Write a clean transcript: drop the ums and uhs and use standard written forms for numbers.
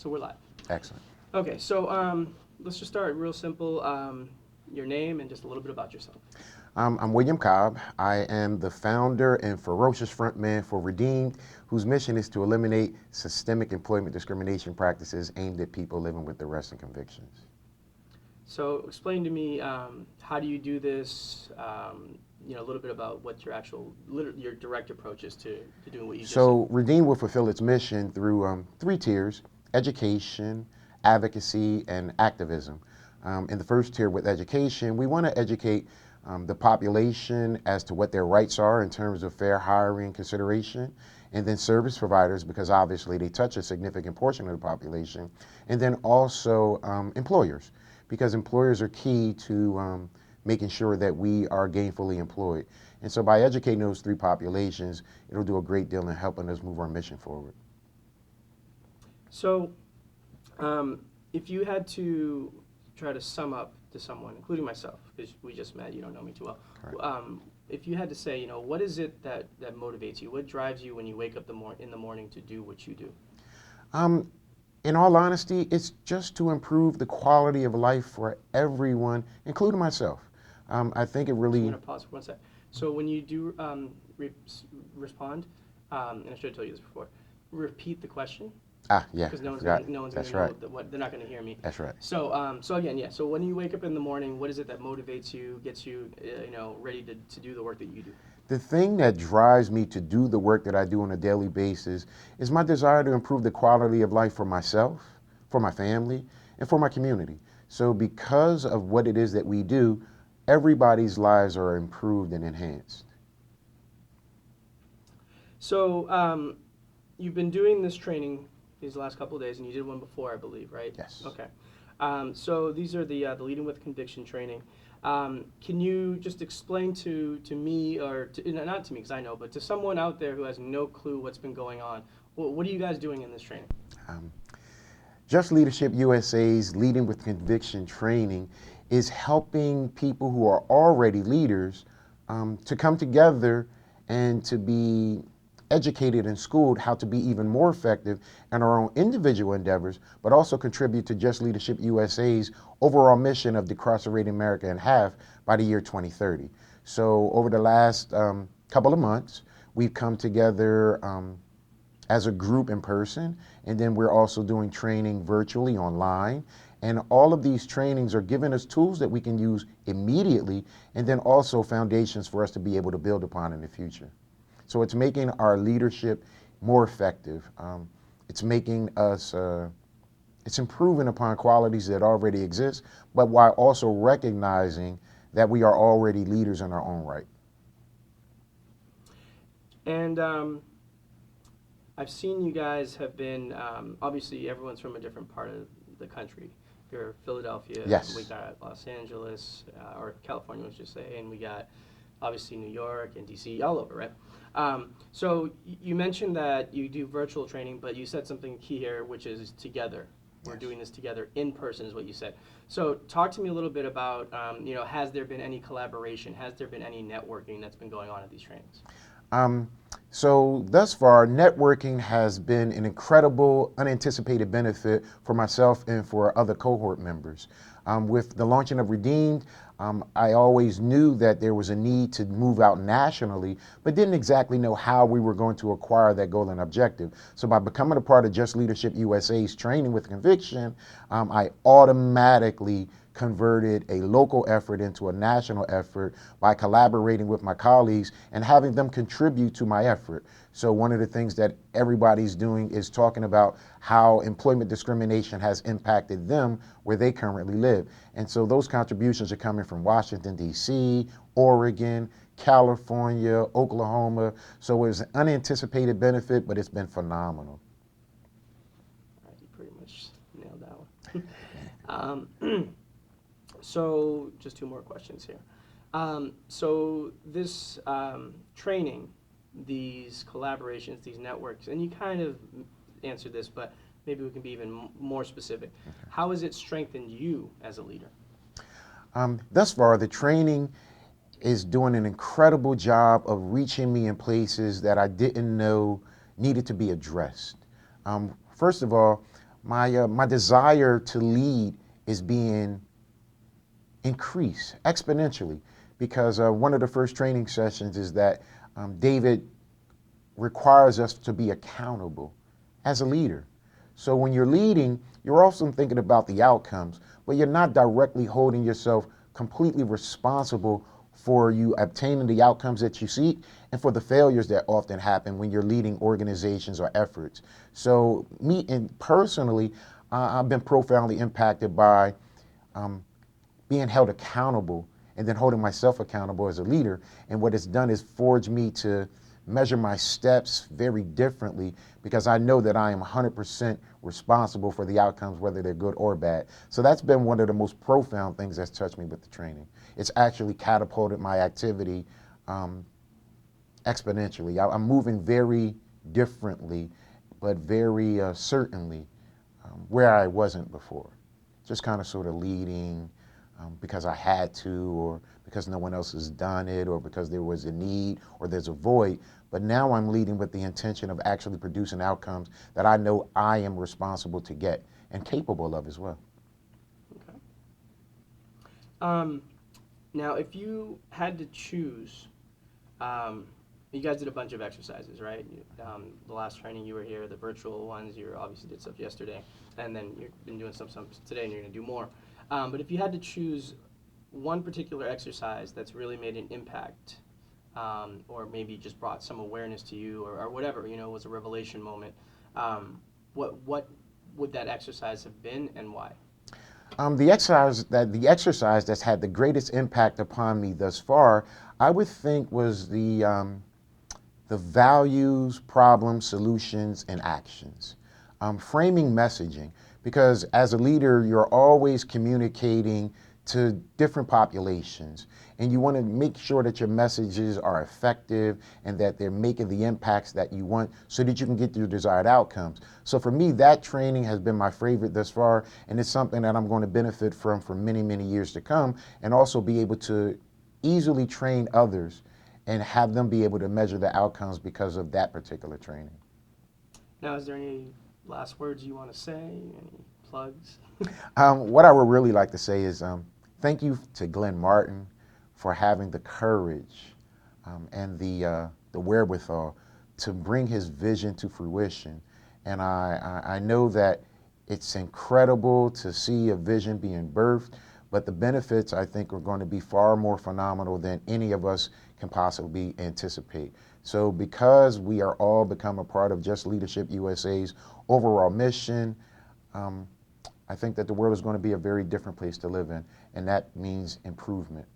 So we're live. Excellent. Okay, so let's just start real simple. Your name and just a little bit about yourself. I'm William Cobb. I am the founder and ferocious frontman for Redeemed, whose mission is to eliminate systemic employment discrimination practices aimed at people living with arrests and convictions. So explain to me, how do you do this? A little bit about what your your direct approach is to doing what you just said. So Redeemed will fulfill its mission through three tiers: education, advocacy, and activism. In the first tier with education, we want to educate the population as to what their rights are in terms of fair hiring consideration, and then service providers, because obviously they touch a significant portion of the population, and then also employers, because employers are key to making sure that we are gainfully employed. And so by educating those three populations, it'll do a great deal in helping us move our mission forward. So, if you had to try to sum up to someone, including myself, because we just met, you don't know me too well. If you had to say, what is it that motivates you? What drives you when you wake up in the morning to do what you do? Um, in all honesty, it's just to improve the quality of life for everyone, including myself. I think it So I'm really. going to pause for 1 sec. So when you do respond, and I should have told you this before, repeat the question Yeah, because I forgot. no one's going That's to know right. what they're not going to hear me. That's right. So again, yeah. So when you wake up in the morning, what is it that motivates you, gets you, ready to do the work that you do? The thing that drives me to do the work that I do on a daily basis is my desire to improve the quality of life for myself, for my family, and for my community. So because of what it is that we do, everybody's lives are improved and enhanced. So you've been doing this training these last couple of days, and you did one before, I believe, right? Yes. Okay. So these are the Leading with Conviction training. Can you just explain to me, or not to me because I know, but to someone out there who has no clue what's been going on, what are you guys doing in this training? Um, Justleadership USA's Leading with Conviction training is helping people who are already leaders to come together and to be educated and schooled how to be even more effective in our own individual endeavors, but also contribute to Justleadership USA's overall mission of decarcerating America in half by the year 2030. So over the last couple of months, we've come together as a group in person, and then we're also doing training virtually online. And all of these trainings are giving us tools that we can use immediately, and then also foundations for us to be able to build upon in the future. So it's making our leadership more effective. It's making us, it's improving upon qualities that already exist, but while also recognizing that we are already leaders in our own right. And I've seen you guys have been, obviously everyone's from a different part of the country. You're Philadelphia, we Yes. got Los Angeles, or California, let's just say, and we got obviously New York and DC, all over, right? So you mentioned that you do virtual training, but you said something key here, which is together. We're Yes. doing this together in person is what you said. So talk to me a little bit about, has there been any collaboration? Has there been any networking that's been going on at these trainings? Um, so thus far, networking has been an incredible, unanticipated benefit for myself and for other cohort members. With the launching of Redeemed, I always knew that there was a need to move out nationally, but didn't exactly know how we were going to acquire that goal and objective. So by becoming a part of Justleadership USA's Training with Conviction, I automatically converted a local effort into a national effort by collaborating with my colleagues and having them contribute to my effort. So one of the things that everybody's doing is talking about how employment discrimination has impacted them where they currently live. And so those contributions are coming from Washington, D.C., Oregon, California, Oklahoma. So it was an unanticipated benefit, but it's been phenomenal. You pretty much nailed that one. So just two more questions here. So this training, these collaborations, these networks, and you kind of answered this, but maybe we can be even more specific. Okay. How has it strengthened you as a leader? Thus far, the training is doing an incredible job of reaching me in places that I didn't know needed to be addressed. First of all, my desire to lead is being increased exponentially because one of the first training sessions is that David requires us to be accountable as a leader. So when you're leading, you're also thinking about the outcomes, but you're not directly holding yourself completely responsible for you obtaining the outcomes that you seek and for the failures that often happen when you're leading organizations or efforts. So me and personally, I've been profoundly impacted by um, being held accountable and then holding myself accountable as a leader. And what it's done is forge me to measure my steps very differently because I know that I am 100% responsible for the outcomes, whether they're good or bad. So that's been one of the most profound things that's touched me with the training. It's actually catapulted my activity exponentially. I'm moving very differently, but very certainly where I wasn't before. Just kind of sort of leading because I had to, or because no one else has done it, or because there was a need, or there's a void. But now I'm leading with the intention of actually producing outcomes that I know I am responsible to get and capable of as well. Okay. Um, Now, if you had to choose, um, you guys did a bunch of exercises, right? The last training you were here, the virtual ones, you obviously did stuff yesterday, and then you've been doing some today, and you're going to do more. But if you had to choose one particular exercise that's really made an impact, or maybe just brought some awareness to you, or whatever, was a revelation moment, what would that exercise have been, and why? The exercise that's had the greatest impact upon me thus far, I would think, was the values, problems, solutions, and actions. Framing messaging, because as a leader, you're always communicating to different populations, and you want to make sure that your messages are effective and that they're making the impacts that you want so that you can get your desired outcomes. So for me, that training has been my favorite thus far, and it's something that I'm going to benefit from for many, many years to come, and also be able to easily train others and have them be able to measure the outcomes because of that particular training. Now, is there any last words you want to say? Any plugs? What I would really like to say is thank you to Glenn Martin for having the courage and the wherewithal to bring his vision to fruition. And I know that it's incredible to see a vision being birthed, but the benefits, I think, are going to be far more phenomenal than any of us can possibly anticipate. So because we are all become a part of Just Leadership USA's overall mission, um, I think that the world is going to be a very different place to live in, and that means improvement.